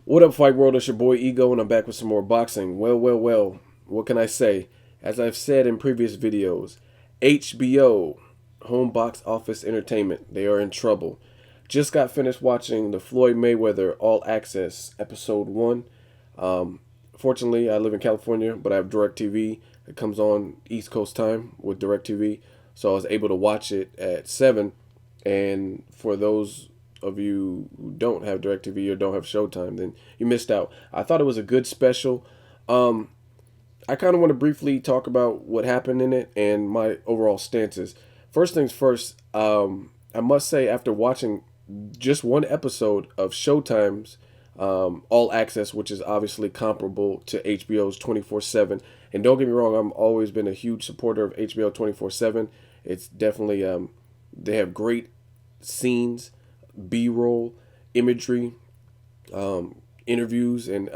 What up, Fight World? It's your boy Ego, and I'm back with some more boxing. Well. What can I say? As I've said in previous videos, HBO, Home Box Office Entertainment, they are in trouble. Just got finished watching the Floyd Mayweather All Access Episode 1. Fortunately, I live in California, but I have DirecTV. It comes on East Coast time with DirecTV, so I was able to watch it at 7. And for those of you who don't have DirecTV or don't have Showtime, then you missed out. I thought it was a good special. Um, I kind of want to briefly talk about what happened in it and my overall stances. First things first, I must say, after watching just one episode of Showtime's All Access, which is obviously comparable to HBO's 24/7, and don't get me wrong, I've always been a huge supporter of HBO 24/7. It's definitely, they have great scenes, B-roll, imagery, interviews, and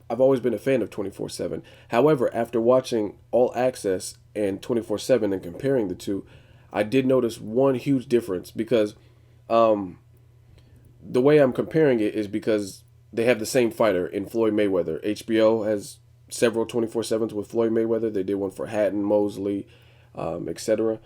I've always been a fan of 24/7. However, after watching All Access and 24/7 and comparing the two, I did notice one huge difference because um, the way I'm comparing it is because they have the same fighter in Floyd Mayweather. HBO has several 24/7s with Floyd Mayweather. They did one for Hatton, Mosley, etc.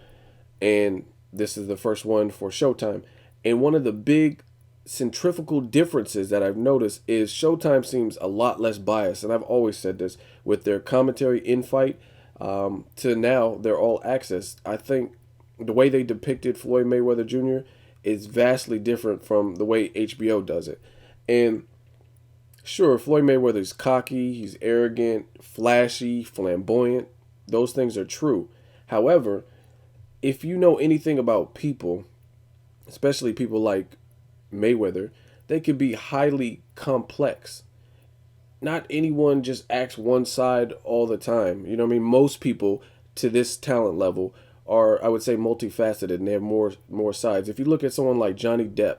And this is the first one for Showtime. And one of the big centrifugal differences that I've noticed is Showtime seems a lot less biased, and I've always said this with their commentary in fight to now they're All Access. I think the way they depicted Floyd Mayweather Jr. is vastly different from the way HBO does it. And sure, Floyd Mayweather's cocky, he's arrogant, flashy, flamboyant. Those things are true. However, if you know anything about people, especially people like Mayweather, they could be highly complex. Not anyone just acts one side all the time. You know what I mean? Most people to this talent level are, I would say, multifaceted and they have more sides. If you look at someone like Johnny Depp,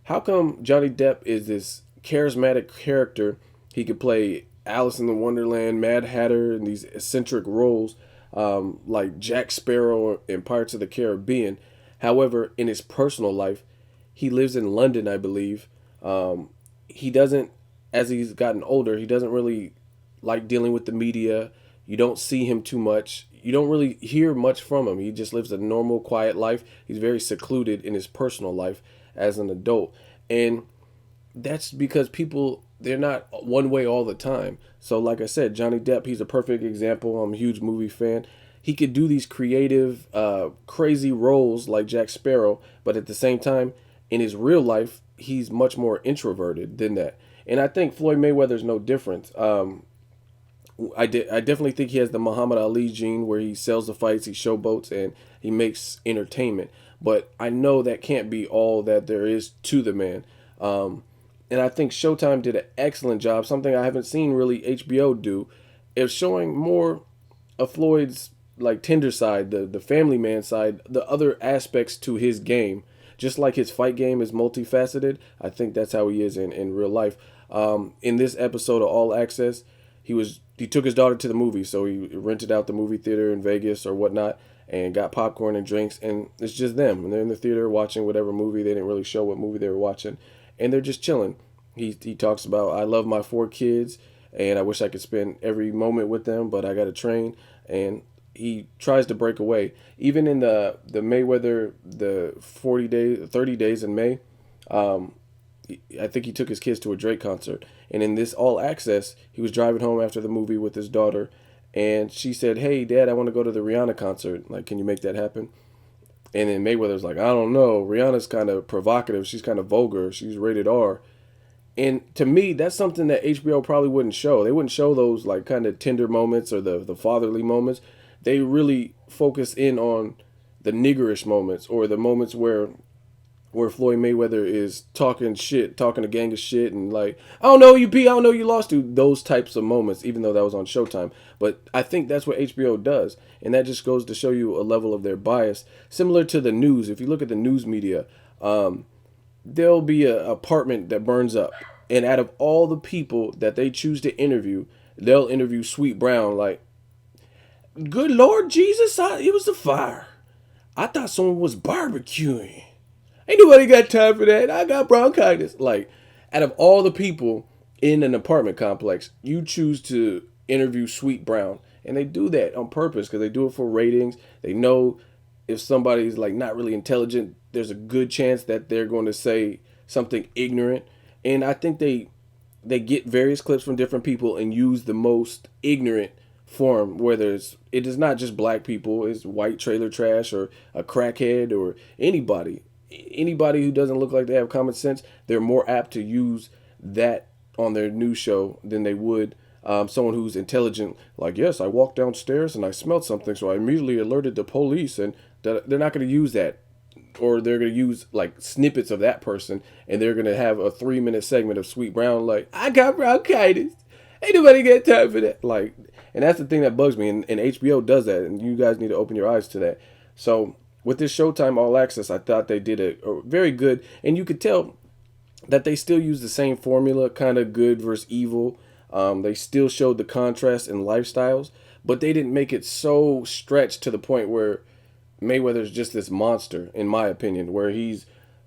how come Johnny Depp is this charismatic character? He could play Alice in the Wonderland, Mad Hatter, in these eccentric roles, like Jack Sparrow in Pirates of the Caribbean. However, in his personal life, he lives in London, I believe. He doesn't, as he's gotten older, he doesn't really like dealing with the media. You don't see him too much. You don't really hear much from him. He just lives a normal, quiet life. He's very secluded in his personal life as an adult. And that's because people, they're not one way all the time. So like I said, Johnny Depp, he's a perfect example. I'm a huge movie fan. He could do these creative, crazy roles like Jack Sparrow, but at the same time, in his real life, he's much more introverted than that. And I think Floyd Mayweather's no different. I definitely think he has the Muhammad Ali gene where he sells the fights, he showboats, and he makes entertainment. But I know that can't be all that there is to the man. And I think Showtime did an excellent job, something I haven't seen really HBO do, of showing more of Floyd's like tender side, the family man side, the other aspects to his game. Just like his fight game is multifaceted, I think that's how he is in real life. In this episode of All Access, he took his daughter to the movie, so he rented out the movie theater in Vegas or whatnot, and got popcorn and drinks, and it's just them, and they're in the theater watching whatever movie. They didn't really show what movie they were watching, and they're just chilling. He talks about, I love my 4 kids, and I wish I could spend every moment with them, but I got to train, and he tries to break away. Even in the Mayweather, the 30 days in May, um, I think he took his kids to a Drake concert. And in this All Access, he was driving home after the movie with his daughter, and she said, "Hey, Dad, I want to go to the Rihanna concert. Like, can you make that happen?" And then Mayweather's like, "I don't know. Rihanna's kind of provocative. She's kind of vulgar. She's rated R." And to me, that's something that HBO probably wouldn't show. They wouldn't show those like kind of tender moments or the fatherly moments. They really focus in on the niggerish moments or the moments where Floyd Mayweather is talking shit, talking a gang of shit, and like, I don't know you beat, I don't know you lost to, those types of moments, even though that was on Showtime. But I think that's what HBO does, and that just goes to show you a level of their bias, similar to the news. If you look at the news media, there'll be an apartment that burns up, and out of all the people that they choose to interview, they'll interview Sweet Brown. Like, good Lord Jesus, it was the fire. I thought someone was barbecuing. Ain't nobody got time for that. I got bronchitis. Like, out of all the people, in an apartment complex, you choose to interview Sweet Brown, and they do that on purpose because they do it for ratings. They know if somebody's like not really intelligent, there's a good chance that they're going to say something ignorant. And I think they get various clips from different people and use the most ignorant form, whether it is not just black people, it's white trailer trash or a crackhead or anybody who doesn't look like they have common sense. They're more apt to use that on their news show than they would someone who's intelligent. Like, yes, I walked downstairs and I smelled something, so I immediately alerted the police. And they're not going to use that, or they're going to use like snippets of that person, and they're going to have a 3-minute segment of Sweet Brown like, I got bronchitis. Ain't nobody got time for that. Like, and that's the thing that bugs me, and HBO does that, and you guys need to open your eyes to that. So with this Showtime All Access, I thought they did a very good, and you could tell that they still use the same formula, kind of good versus evil. They still showed the contrast in lifestyles, but they didn't make it so stretched to the point where Mayweather's just this monster, in my opinion, where he's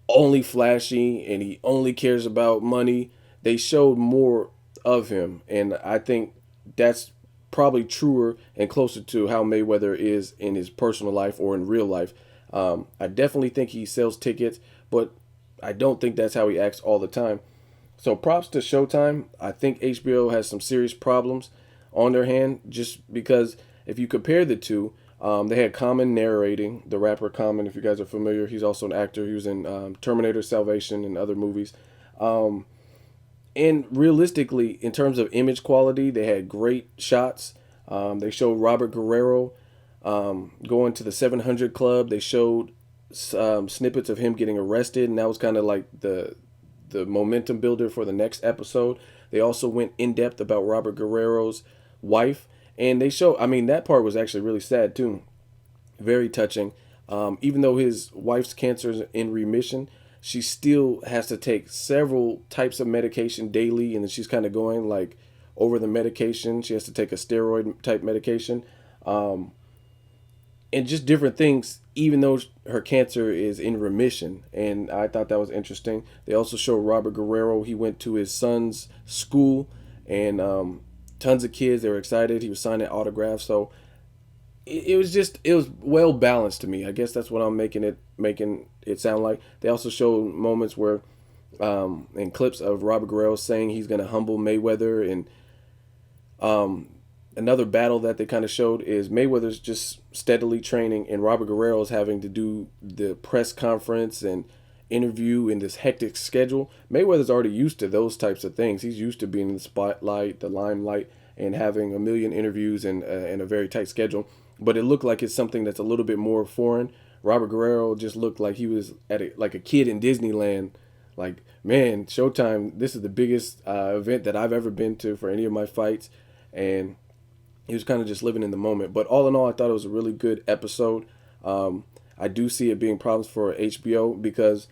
only flashy and he only cares about money. They showed more of him, and I think that's probably truer and closer to how Mayweather is in his personal life or in real life. I definitely think he sells tickets, but I don't think that's how he acts all the time. So props to Showtime. I think HBO has some serious problems on their hand just because if you compare the two, they had Common narrating, the rapper Common, if you guys are familiar. He's also an actor. He was in Terminator Salvation and other movies. And realistically, in terms of image quality, they had great shots. They showed Robert Guerrero going to the 700 Club. They showed snippets of him getting arrested, and that was kind of like the momentum builder for the next episode. They also went in depth about Robert Guerrero's wife, and they show. I mean, that part was actually really sad too, very touching. Even though his wife's cancer is in remission, she still has to take several types of medication daily, and then she's kind of going like over the medication. She has to take a steroid type medication, and just different things, even though her cancer is in remission. And I thought that was interesting. They also showed Robert Guerrero. He went to his son's school, and tons of kids, they were excited. He was signing autographs. So it was well balanced to me. I guess that's what I'm making it sound like. They also showed moments where and clips of Robert Guerrero saying he's going to humble Mayweather. And another battle that they kind of showed is Mayweather's just steadily training, and Robert Guerrero's having to do the press conference and interview in this hectic schedule. Mayweather's already used to those types of things. He's used to being in the spotlight, the limelight, and having a million interviews and a very tight schedule. But it looked like it's something that's a little bit more foreign. Robert Guerrero just looked like he was like a kid in Disneyland. Like, man, Showtime, this is the biggest event that I've ever been to for any of my fights. And he was kind of just living in the moment. But all in all, I thought it was a really good episode. I do see it being problems for HBO because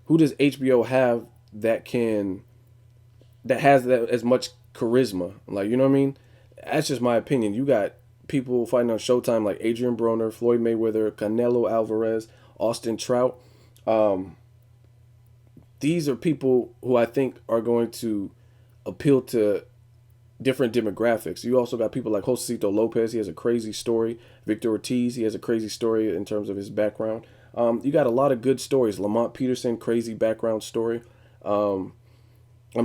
who does HBO have that has that as much charisma? Like, you know what I mean? That's just my opinion. You got people fighting on Showtime like Adrian Broner, Floyd Mayweather, Canelo Alvarez, Austin Trout. These are people who I think are going to appeal to different demographics. You also got people like Josecito Lopez. He has a crazy story. Victor Ortiz, he has a crazy story in terms of his background. You got a lot of good stories. Lamont Peterson, crazy background story. I'm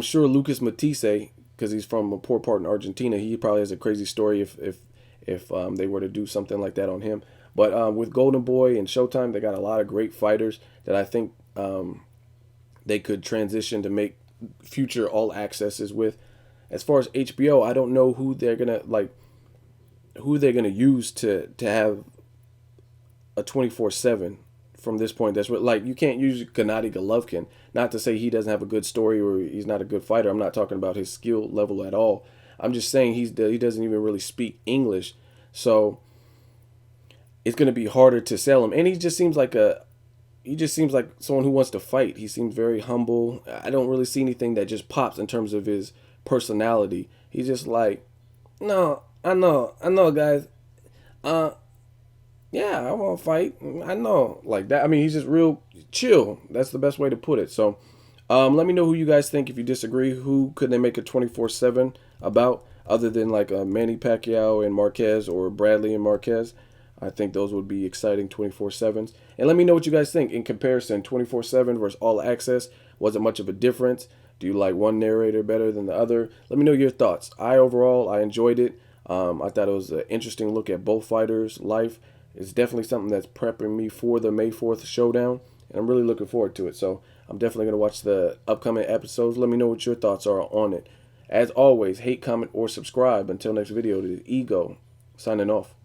sure Lucas Matisse, because he's from a poor part in Argentina, he probably has a crazy story if they were to do something like that on him. But with Golden Boy and Showtime, they got a lot of great fighters that I think they could transition to make future all accesses with. As far as HBO, I don't know who they're gonna use to have a 24/7 from this point. That's what, like, you can't use Gennady Golovkin. Not to say he doesn't have a good story or he's not a good fighter. I'm not talking about his skill level at all. I'm just saying he doesn't even really speak English, so it's gonna be harder to sell him. And he just seems like someone who wants to fight. He seems very humble. I don't really see anything that just pops in terms of his personality. He's just like, no, I know, guys. Yeah, I want to fight. I know, like that. I mean, he's just real chill. That's the best way to put it. So, Let me know who you guys think. If you disagree, who could they make a 24/7 about other than like Manny Pacquiao and Marquez or Bradley and Marquez? I think those would be exciting 24/7s. And let me know what you guys think in comparison 24/7 versus All Access. Was it much of a difference? Do you like one narrator better than the other? Let me know your thoughts. I enjoyed it. I thought it was an interesting look at both fighters' life. It's definitely something that's prepping me for the May 4th showdown, and I'm really looking forward to it. So I'm definitely going to watch the upcoming episodes. Let me know what your thoughts are on it. As always, hate, comment, or subscribe. Until next video, this is Ego signing off.